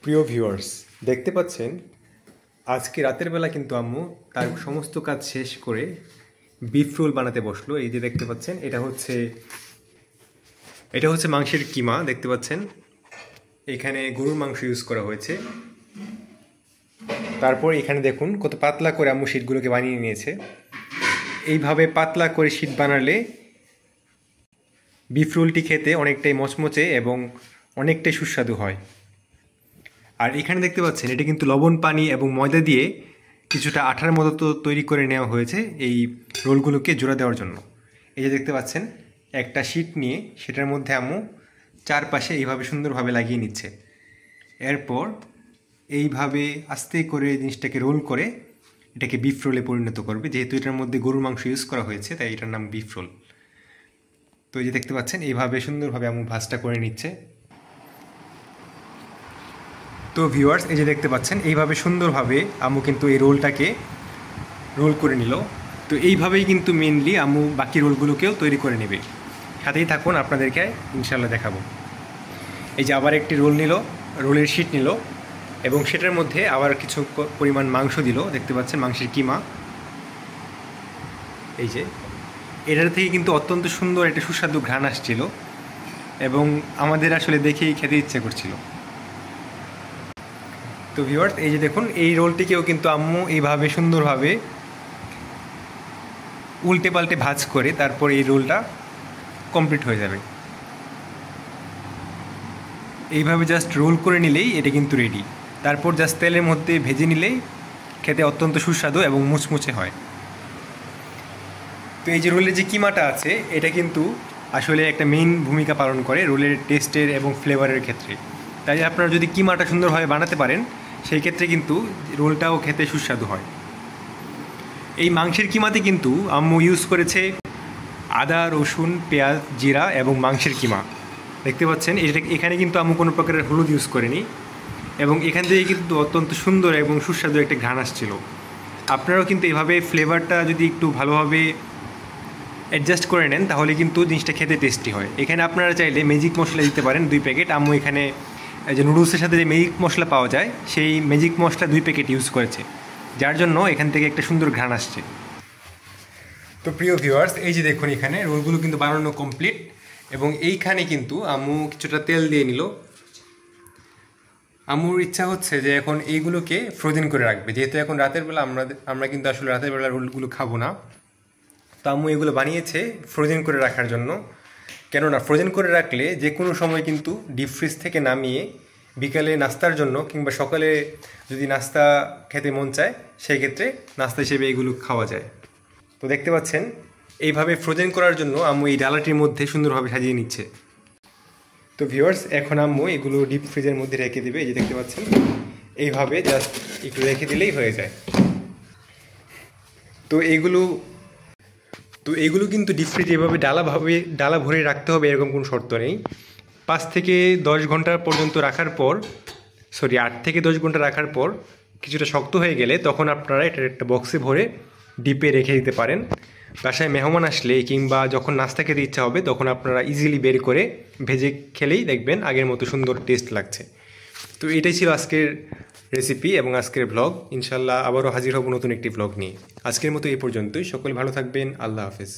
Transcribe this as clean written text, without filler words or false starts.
প্রিয় ভিউয়ার্স, দেখতে পাচ্ছেন আজকে রাতের বেলা কিন্তু আম্মু তার সমস্ত কাজ শেষ করে বিফ রোল বানাতে বসলো। এই যে দেখতে পাচ্ছেন এটা হচ্ছে মাংসের কিমা। দেখতে পাচ্ছেন এখানে গরুর মাংস ইউজ করা হয়েছে। তারপর এখানে দেখুন কত পাতলা করে আম্মু শীটগুলোকে বানিয়ে নিয়েছে। এইভাবে পাতলা করে শীট বানালে বিফ রোলটি খেতে অনেকটাই মচমচে এবং অনেকটাই সুস্বাদু হয়। আর এখানে দেখতে পাচ্ছেন এটা কিন্তু লবণ পানি এবং ময়দা দিয়ে কিছুটা আঠার মতো তৈরি করে নেওয়া হয়েছে এই রোলগুলোকে জোড়া দেওয়ার জন্য। এই যে দেখতে পাচ্ছেন একটা শীট নিয়ে সেটার মধ্যে আম্মু চারপাশে এইভাবে সুন্দরভাবে লাগিয়ে নিচ্ছে। এরপর এইভাবে আস্তে করে জিনিসটাকে রোল করে এটাকে বিফ রোলে পরিণত করবে। যেহেতু এটার মধ্যে গরুর মাংস ইউজ করা হয়েছে তাই এটার নাম বিফ রোল। তো এই যে দেখতে পাচ্ছেন এইভাবে সুন্দরভাবে আম্মু ভাজটা করে নিচ্ছে। তো ভিউয়ার্স, এই যে দেখতে পাচ্ছেন এইভাবে সুন্দরভাবে আম্মু কিন্তু এই রোলটাকে রোল করে নিল। তো এইভাবেই কিন্তু মেনলি আম্মু বাকি রোলগুলোকেও তৈরি করে নেবে। সাথেই থাকুন, আপনাদেরকে ইনশাল্লাহ দেখাবো। এই যে আবার একটি রোল নিল, রোলের শিট নিল এবং সেটার মধ্যে আবার কিছু পরিমাণ মাংস দিল। দেখতে পাচ্ছেন মাংসের কিমা। এই যে এটার থেকে কিন্তু অত্যন্ত সুন্দর একটা সুস্বাদু ঘ্রাণ আসছিল এবং আমাদের আসলে দেখেই খেতে ইচ্ছে করছিল। তো ভিউয়ার্স, এই যে দেখুন এই রোলটিকেও কিন্তু আম্মু এইভাবে সুন্দরভাবে উল্টে পাল্টে ভাজ করে তারপর এই রোলটা কমপ্লিট হয়ে যাবে। এইভাবে জাস্ট রোল করে নিলেই এটা কিন্তু রেডি। তারপর জাস্ট তেলের মধ্যে ভেজে নিলেই খেতে অত্যন্ত সুস্বাদু এবং মুচমুচে হয়। তো এই যে রোলের যে কিমাটা আছে এটা কিন্তু আসলে একটা মেইন ভূমিকা পালন করে রোলের টেস্টের এবং ফ্লেভারের ক্ষেত্রে। তাই আপনারা যদি কিমাটা সুন্দরভাবে বানাতে পারেন সেই ক্ষেত্রে কিন্তু রোলটাও খেতে সুস্বাদু হয়। এই মাংসের কিমাতে কিন্তু আম্মু ইউজ করেছে আদা, রসুন, পেঁয়াজ, জিরা এবং মাংসের কিমা। দেখতে পাচ্ছেন এখানে কিন্তু আম্মু কোনো প্রকারের হলুদ ইউজ করেনি এবং এখান থেকে কিন্তু অত্যন্ত সুন্দর এবং সুস্বাদু একটা ঘ্রাণ আসছিল। আপনারাও কিন্তু এভাবে ফ্লেভারটা যদি একটু ভালোভাবে অ্যাডজাস্ট করে নেন তাহলে কিন্তু জিনিসটা খেতে টেস্টি হয়। এখানে আপনারা চাইলে ম্যাজিক মশলা দিতে পারেন 2 প্যাকেট। আম্মু এখানে যে নুডলসের সাথে যে ম্যাজিক মশলা পাওয়া যায় সেই ম্যাজিক মশলা 2 প্যাকেট ইউজ করেছে, যার জন্য এখান থেকে একটা সুন্দর ঘ্রাণ আসছে। তো প্রিয় ভিউয়ার্স, এই যে দেখুন এখানে রোলগুলো কিন্তু বানানো কমপ্লিট এবং এইখানে কিন্তু আম্মু কিছুটা তেল দিয়ে নিল। আম্মুর ইচ্ছা হচ্ছে যে এখন এইগুলোকে ফ্রোজেন করে রাখবে, যেহেতু এখন রাতের বেলা আমরা কিন্তু আসলে রাতের বেলা রোলগুলো খাবো না। তো আম্মু এগুলো বানিয়েছে ফ্রোজেন করে রাখার জন্য। কেননা ফ্রোজেন করে রাখলে যে কোনো সময় কিন্তু ডিপ ফ্রিজ থেকে নামিয়ে বিকালে নাস্তার জন্য কিংবা সকালে যদি নাস্তা খেতে মন চায় সেই ক্ষেত্রে নাস্তা হিসেবে এগুলো খাওয়া যায়। তো দেখতে পাচ্ছেন এইভাবে ফ্রোজেন করার জন্য আম্মু এই ডালাটির মধ্যে সুন্দরভাবে সাজিয়ে নিচ্ছে। তো ভিউয়ার্স, এখন আম্মু এগুলো ডিপ ফ্রিজের মধ্যে রেখে দেবে। এই যে দেখতে পাচ্ছেন এইভাবে জাস্ট একটু রেখে দিলেই হয়ে যায়। তো এইগুলো কিন্তু ডিপ ফ্রিজে এভাবে ডালা ভরে রাখতে হবে এরকম কোনো শর্ত নেই। 5 থেকে 10 ঘন্টা পর্যন্ত রাখার পর 8 থেকে 10 ঘন্টা রাখার পর কিছুটা শক্ত হয়ে গেলে তখন আপনারা এটা একটা বক্সে ভরে ডিপে রেখে দিতে পারেন। বাসায় মেহমান আসলে কিংবা যখন নাস্তা খেতে ইচ্ছা হবে তখন আপনারা ইজিলি বের করে ভেজে খেলেই দেখবেন আগের মতো সুন্দর টেস্ট লাগছে। তো এটাই ছিল আজকের রেসিপি এবং আজকের ব্লগ। ইনশাল্লাহ আবারও হাজির হব নতুন একটি ব্লগ নিয়ে। আজকের মতো এই পর্যন্তই। সকলে ভালো থাকবেন। আল্লাহ হাফেজ।